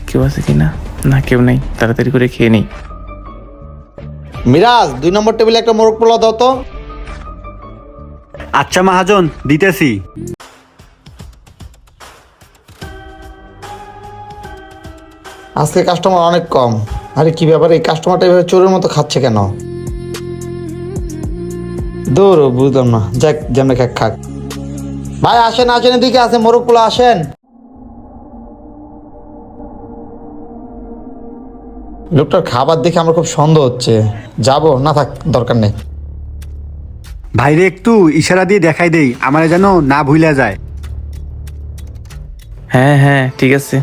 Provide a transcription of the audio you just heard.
কেউ আছে কিনা? না, কেউ নেই। তাড়াতাড়ি করে খেয়ে নেই। মিরাজ 2 নম্বর টেবিলে একটা মোরগ পোলাও দাও তো। আচ্ছা মহাজন, দিতেছি। আজকে কাস্টমার অনেক কম। আরে কি ব্যাপার, এই কাস্টমারটা এভাবে চোরের মতো খাচ্ছে কেন? দূর, বুঝলাম না। যাক, যেমন খাক খাক। ভাই আসেন আসেন, এদিকে আছে মোরগ পোলাও, আসেন। লোকটার খাবার দেখে আমার খুব সন্দেহ হচ্ছে। যাবো না, থাক, দরকার নেই। ভাইরে একটু ইশারা দিয়ে দেখাই দেই, আমারে যেন না ভুলা যায়। হ্যাঁ হ্যাঁ, ঠিক আছে।